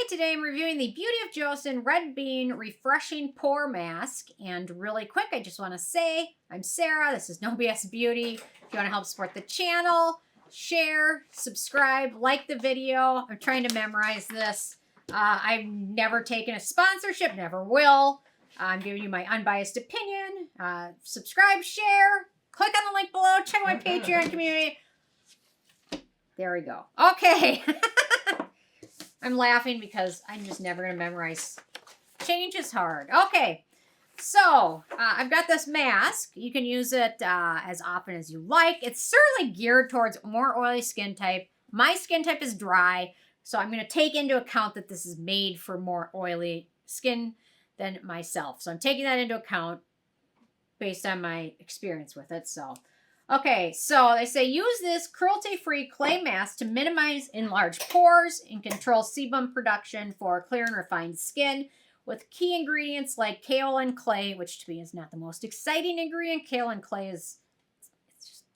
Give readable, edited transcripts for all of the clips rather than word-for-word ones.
Hi, today I'm reviewing the Beauty of Joseon Red Bean Refreshing Pore Mask. And really quick, I just want to say, I'm Sarah. This is No BS Beauty. If you want to help support the channel, share, subscribe, like the video. I'm trying to memorize this. I've never taken a sponsorship, never will. I'm giving you my unbiased opinion. Subscribe, share, click on the link below, check out my Patreon community. There we go. Okay. I'm laughing because I'm just never going to memorize. Change is hard. Okay. So, I've got this mask. You can use it as often as you like. It's certainly geared towards more oily skin type. My skin type is dry, so I'm going to take into account that this is made for more oily skin than myself. So I'm taking that into account based on my experience with it. So, okay, so they say use this cruelty-free clay mask to minimize enlarged pores and control sebum production for clear and refined skin with key ingredients like kaolin clay, which to me is not the most exciting ingredient. Kaolin clay is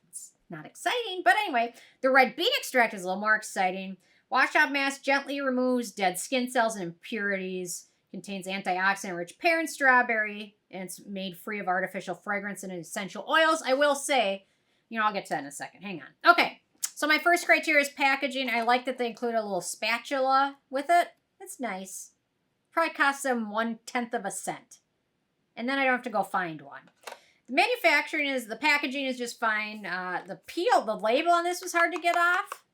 it's not exciting, but anyway, the red bean extract is a little more exciting. Wash-out mask gently removes dead skin cells and impurities. Contains antioxidant-rich pear and strawberry, and it's made free of artificial fragrance and essential oils. I will say, I'll get to that in a second. Hang on. Okay, so my first criteria is packaging. I like that they include a little spatula with it. That's nice. Probably costs them 1/10 of a cent. And then I don't have to go find one. The the packaging is just fine. The label on this was hard to get off.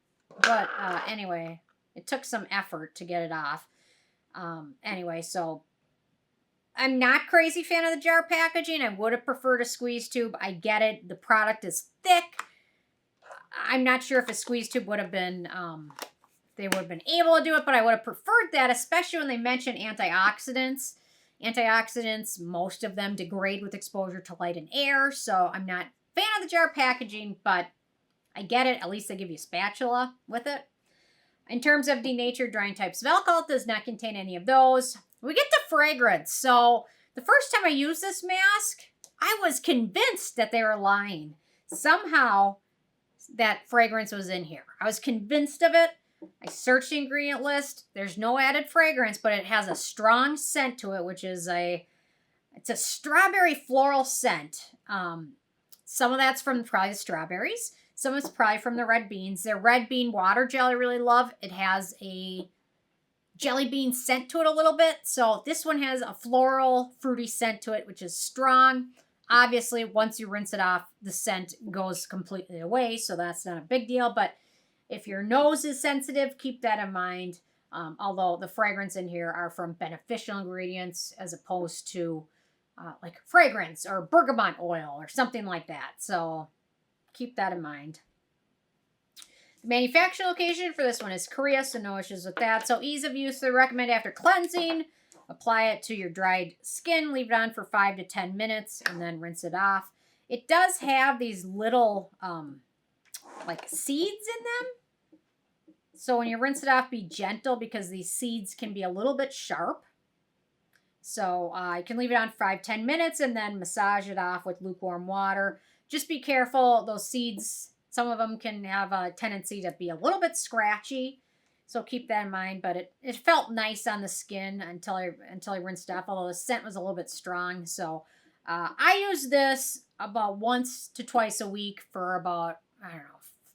But anyway, it took some effort to get it off. Anyway, so I'm not crazy fan of the jar packaging. I would have preferred a squeeze tube. I get it. The product is thick. I'm not sure if a squeeze tube would have been, they would have been able to do it, but I would have preferred that, especially when they mention antioxidants. Antioxidants, most of them degrade with exposure to light and air, so I'm not a fan of the jar packaging, but I get it. At least they give you a spatula with it. In terms of denatured drying types of alcohol, it does not contain any of those. We get to fragrance. So the first time I used this mask, I was convinced that they were lying. Somehow that fragrance was in here. I was convinced of it. I searched the ingredient list. There's no added fragrance, but it has a strong scent to it, which is it's a strawberry floral scent. Some of that's from probably the strawberries. Some of it's probably from the red beans. Their red bean water gel I really love. It has a jelly bean scent to it a little bit. So this one has a floral, fruity scent to it, which is strong. Obviously, once you rinse it off, the scent goes completely away, so that's not a big deal. But if your nose is sensitive, keep that in mind. Although the fragrance in here are from beneficial ingredients as opposed to like fragrance or bergamot oil or something like that. So keep that in mind. The manufacturing location for this one is Korea, so no issues with that. So ease of use, they recommend after cleansing, apply it to your dried skin, leave it on for 5 to 10 minutes, and then rinse it off. It does have these little like seeds in them. So when you rinse it off, be gentle because these seeds can be a little bit sharp. So you can leave it on 5-10 minutes and then massage it off with lukewarm water. Just be careful. Those seeds, some of them can have a tendency to be a little bit scratchy. So keep that in mind. But it felt nice on the skin until I rinsed it off, although the scent was a little bit strong. So I use this about once to twice a week for about,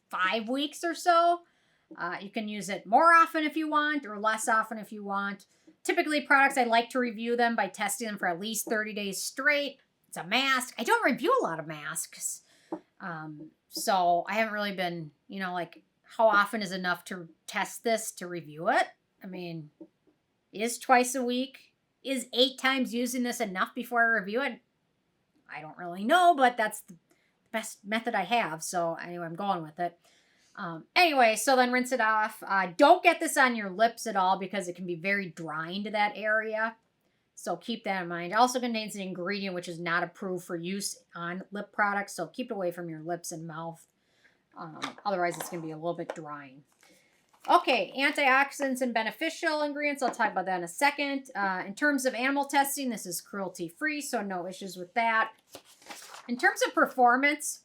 5 weeks or so. You can use it more often if you want or less often if you want. Typically, products, I like to review them by testing them for at least 30 days straight. It's a mask. I don't review a lot of masks. So I haven't really been, like how often is enough to test this to review it? I mean, is twice a week? Is 8 times using this enough before I review it? I don't really know, but that's the best method I have. So anyway, I'm going with it. Anyway, so then rinse it off. Don't get this on your lips at all because it can be very drying to that area. So keep that in mind. It also contains an ingredient which is not approved for use on lip products. So keep it away from your lips and mouth. Otherwise, it's going to be a little bit drying. Okay, antioxidants and beneficial ingredients. I'll talk about that in a second. In terms of animal testing, this is cruelty-free, so no issues with that. In terms of performance,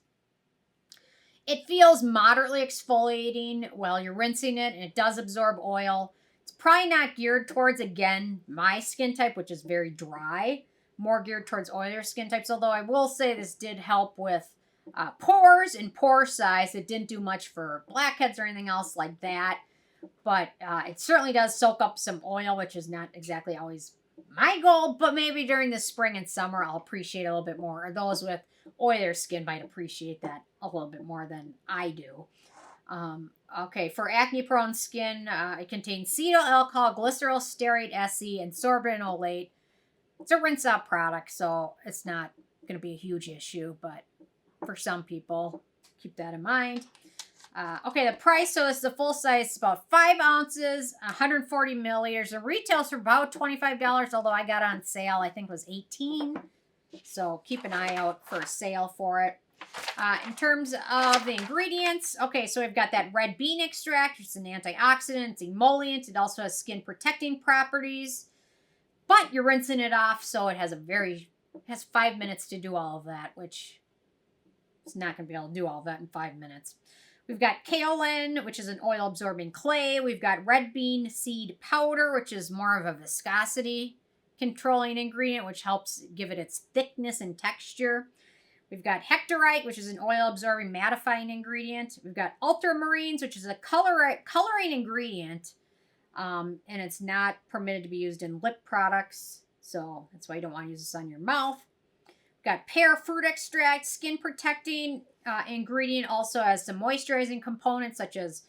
it feels moderately exfoliating while you're rinsing it, and it does absorb oil. It's probably not geared towards, again, my skin type, which is very dry. More geared towards oilier skin types. Although I will say this did help with pores and pore size. It didn't do much for blackheads or anything else like that. But it certainly does soak up some oil, which is not exactly always my goal. But maybe during the spring and summer, I'll appreciate it a little bit more. Or those with oilier skin might appreciate that a little bit more than I do. Okay, for acne-prone skin, it contains cetyl alcohol, glyceryl, stearate, SE, and sorbitan olate. It's a rinse-out product, so it's not going to be a huge issue, but for some people, keep that in mind. Okay, the price, so this is the full size, it's about 5 ounces, 140 milliliters. It retails for about $25, although I got it on sale, I think it was $18. So keep an eye out for a sale for it. In terms of the ingredients, okay, so we've got that red bean extract, which is an antioxidant, it's emollient, it also has skin protecting properties, but you're rinsing it off, so it has has 5 minutes to do all of that, which it's not going to be able to do all of that in 5 minutes. We've got kaolin, which is an oil-absorbing clay. We've got red bean seed powder, which is more of a viscosity controlling ingredient, which helps give it its thickness and texture. We've got Hectorite, which is an oil-absorbing mattifying ingredient. We've got Ultramarines, which is a coloring ingredient, and it's not permitted to be used in lip products, so that's why you don't want to use this on your mouth. We've got Pear fruit extract, skin-protecting ingredient, also has some moisturizing components such as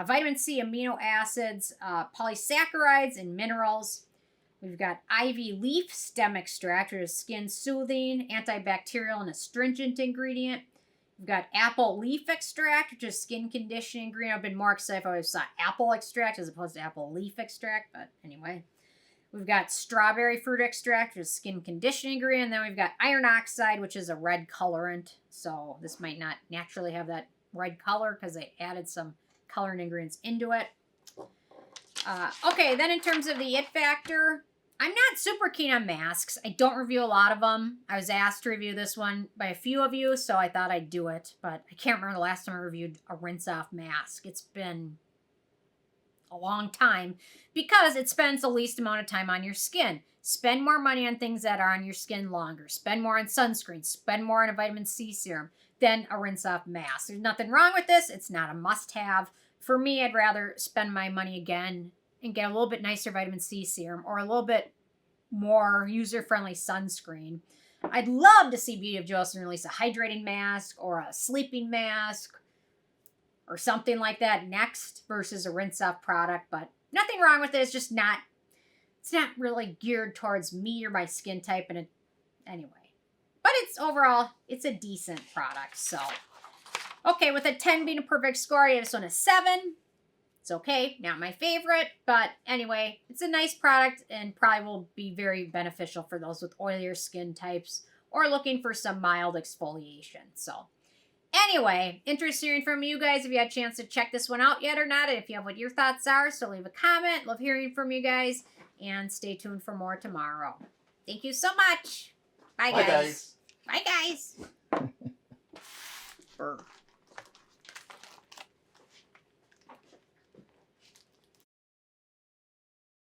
vitamin C, amino acids, polysaccharides, and minerals. We've got ivy leaf stem extract, which is skin soothing, antibacterial, and astringent ingredient. We've got apple leaf extract, which is skin conditioning ingredient. I've been more excited if I always saw apple extract as opposed to apple leaf extract, but anyway. We've got strawberry fruit extract, which is skin conditioning ingredient. And then we've got iron oxide, which is a red colorant. So this might not naturally have that red color because they added some coloring ingredients into it. Okay, then in terms of the it factor, I'm not super keen on masks. I don't review a lot of them. I was asked to review this one by a few of you, so I thought I'd do it. But I can't remember the last time I reviewed a rinse-off mask. It's been a long time because it spends the least amount of time on your skin. Spend more money on things that are on your skin longer. Spend more on sunscreen. Spend more on a vitamin C serum than a rinse-off mask. There's nothing wrong with this. It's not a must-have. For me, I'd rather spend my money again and get a little bit nicer vitamin C serum or a little bit more user-friendly sunscreen. I'd love to see Beauty of Joseon release a hydrating mask or a sleeping mask or something like that next versus a rinse-off product, but nothing wrong with it. It's just not, it's not really geared towards me or my skin type, and anyway. But it's overall, it's a decent product, so. Okay, with a 10 being a perfect score, I give this one a 7. It's okay, not my favorite, but anyway, it's a nice product and probably will be very beneficial for those with oilier skin types or looking for some mild exfoliation. So anyway, interested in hearing from you guys if you had a chance to check this one out yet or not, and if you have what your thoughts are, so leave a comment. Love hearing from you guys, and stay tuned for more tomorrow. Thank you so much. Bye, guys. Bye, guys.